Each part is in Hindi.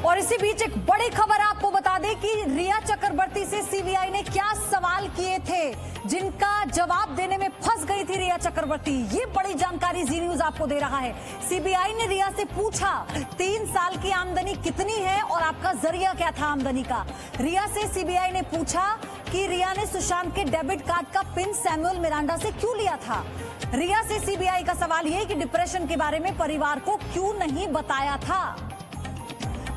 और इसी बीच एक बड़ी खबर आपको बता दें कि रिया चक्रवर्ती से सीबीआई ने क्या सवाल किए थे जिनका जवाब देने में फंस गई थी रिया चक्रवर्ती। ये बड़ी जानकारी जी न्यूज आपको दे रहा है। सीबीआई ने रिया से पूछा 3 साल की आमदनी कितनी है और आपका जरिया क्या था आमदनी का। रिया से सीबीआई ने पूछा कि रिया ने सुशांत के डेबिट कार्ड का पिन सैमुअल मिरांडा से क्यों लिया था। रिया से सीबीआई का सवाल यह कि डिप्रेशन के बारे में परिवार को क्यों नहीं बताया था।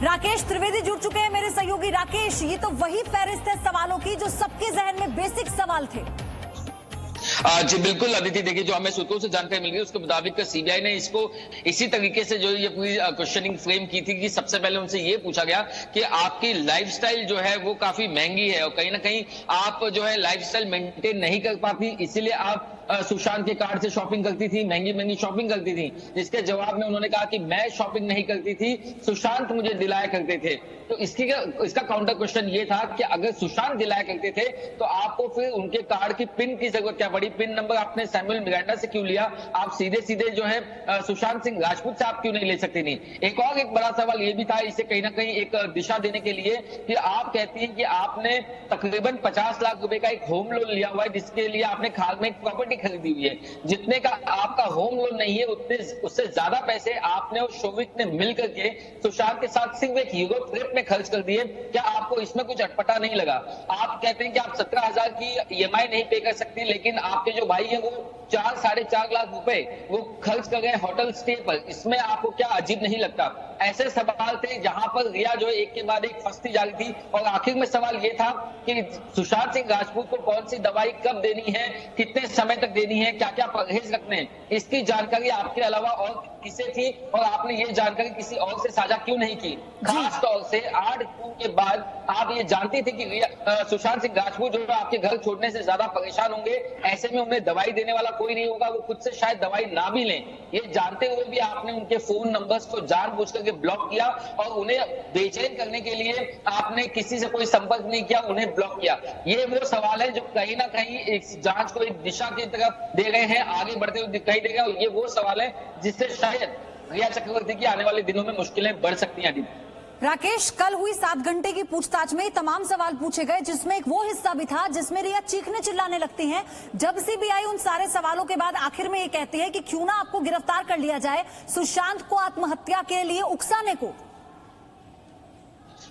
राकेश त्रिवेदी जुड़ चुके हैं मेरे सहयोगी। राकेश, ये तो वही फहरिस्त है सवालों की जो सबके जहन में बेसिक सवाल थे। जी बिल्कुल अदिति, देखिए जो हमें सूत्रों से जानकारी मिल गई उसके मुताबिक सीबीआई ने इसको इसी तरीके से जो ये पूरी क्वेश्चनिंग फ्रेम की थी कि सबसे पहले उनसे ये पूछा गया कि आपकी लाइफस्टाइल जो है वो काफी महंगी है और कहीं ना कहीं आप जो है लाइफस्टाइल मेंटेन नहीं कर पाती, इसीलिए आप सुशांत के कार्ड से शॉपिंग करती थी, महंगी महंगी शॉपिंग करती थी। जिसके जवाब में उन्होंने कहा कि मैं शॉपिंग नहीं करती थी, सुशांत मुझे दिलाया करते थे। तो इसका काउंटर क्वेश्चन ये था कि अगर सुशांत दिलाया करते थे तो आपको फिर उनके कार्ड की पिन की जरूरत क्या पड़ी, पिन नंबर आपने सैमुअल मिरांडा से क्यों लिया, आप सीधे सीधे जो है सुशांत सिंह राजपूत से आप क्यों नहीं ले सकती थी। एक बड़ा सवाल ये भी था, इसे कहीं ना कहीं एक दिशा देने के लिए कि आप कहती हैं कि आपने तकरीबन 50 लाख रुपए का एक होम लोन लिया हुआ है जिसके लिए आपने खाल में एक प्रॉपर्टी खरीदी हुई है। जितने का आपका होम लोन नहीं है उतने उससे ज्यादा पैसे आपने और शोभित ने मिलकर के सुशांत के साथ सिर्फ एक यूरोप ट्रिप में खर्च कर दिए। क्या आपको इसमें कुछ अटपटा नहीं लगा? आप कहते हैं कि आप 17,000 की ईएमआई नहीं पे कर सकती, लेकिन आपके जो भाई है वो 4-4.5 लाख रुपए वो खर्च कर गए होटल स्टे पर, इसमें आपको क्या अजीब नहीं लगता? ऐसे सवाल थे जहां पर रिया जो है एक के बाद एक फंसती जा रही थी। और आखिर में सवाल ये था कि सुशांत सिंह राजपूत को कौन सी दवाई कब देनी है, कितने समय तक देनी है, क्या क्या परहेज रखने हैं, इसकी जानकारी आपके अलावा और किसे थी और आपने ये जानकारी किसी और से साझा क्यों नहीं की? खास तौर से 8 जून के बाद आप ये जानती थी कि सुशांत सिंह राजपूत जो आपके घर छोड़ने से ज्यादा परेशान होंगे, ऐसे में उन्हें दवाई देने वाला कोई नहीं होगा, वो खुद से शायद दवाई ना भी लें। ये जानते हुए भी आपने उनके फोन नंबर्स को जानबूझ करके ब्लॉक किया और उन्हें बेचैन करने के लिए आपने किसी से कोई संपर्क नहीं किया, उन्हें ब्लॉक किया। ये वो सवाल है जो कहीं ना कहीं एक जांच को एक दिशा की तरफ दे रहे हैं, आगे बढ़ते हुए दिखाई देगा। और ये वो सवाल है जिससे शायद रिया चक्रवर्ती की आने वाले दिनों में मुश्किलें बढ़ सकती हैं। राकेश, कल हुई 7 घंटे की पूछताछ में तमाम सवाल पूछे गए जिसमें एक वो हिस्सा भी था जिसमें रिया चीखने चिल्लाने लगती हैं जब सीबीआई उन सारे सवालों के बाद आखिर में ये कहती है कि क्यों ना आपको गिरफ्तार कर लिया जाए सुशांत को आत्महत्या के लिए उकसाने को।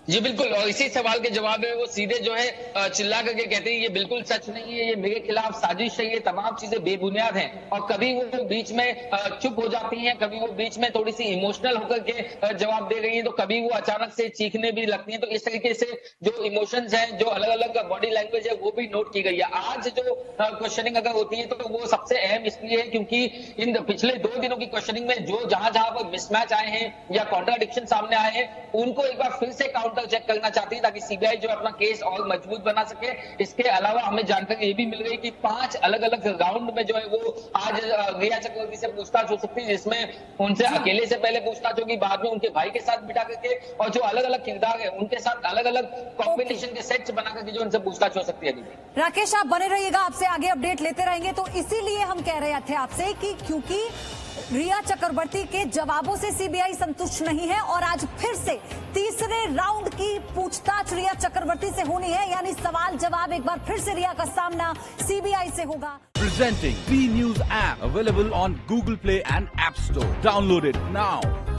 जी बिल्कुल, और इसी सवाल के जवाब में वो सीधे जो है चिल्ला करके कहते हैं ये बिल्कुल सच नहीं है, ये मेरे खिलाफ साजिश है, ये तमाम चीजें बेबुनियाद हैं। और कभी वो बीच में चुप हो जाती हैं, कभी वो बीच में थोड़ी सी इमोशनल होकर के जवाब दे रही हैं, तो कभी वो अचानक से चीखने भी लगती हैं। तो इस तरीके से जो इमोशंस हैं, जो अलग अलग बॉडी लैंग्वेज है, वो भी नोट की गई है। आज जो क्वेश्चनिंग अगर होती है तो वो सबसे अहम इसलिए है क्योंकि इन पिछले 2 दिनों की क्वेश्चनिंग में जो जहां जहां पर मिसमैच आए हैं या कॉन्ट्राडिक्शन सामने आए हैं, उनको एक बार फिर से काउंटर चेक करना चाहती है ताकि सीबीआई जो अपना केस और मजबूत बना सके। इसके अलावा हमें जानकारी ये भी मिल गई कि 5 अलग अलग राउंड में जो है वो आज रिया चक्रवर्ती से पूछताछ हो सकती है, जिसमें उनसे अकेले से पहले पूछताछ होगी, बाद में उनके भाई के साथ बिठा करके और जो अलग अलग किरदार है उनके साथ अलग अलग कॉम्बिनेशन के सेट्स बना करके जो उनसे पूछताछ हो सकती है। राकेश, आप बने रहिएगा, आपसे आगे अपडेट लेते रहेंगे। तो इसीलिए हम कह रहे थे आपसे कि क्योंकि रिया चक्रवर्ती के जवाबों से सीबीआई संतुष्ट नहीं है और आज फिर से तीसरे राउंड की पूछताछ रिया चक्रवर्ती से होनी है, यानी सवाल जवाब एक बार फिर से रिया का सामना सीबीआई से होगा। Presenting B News app available on Google Play and App Store. Download it now.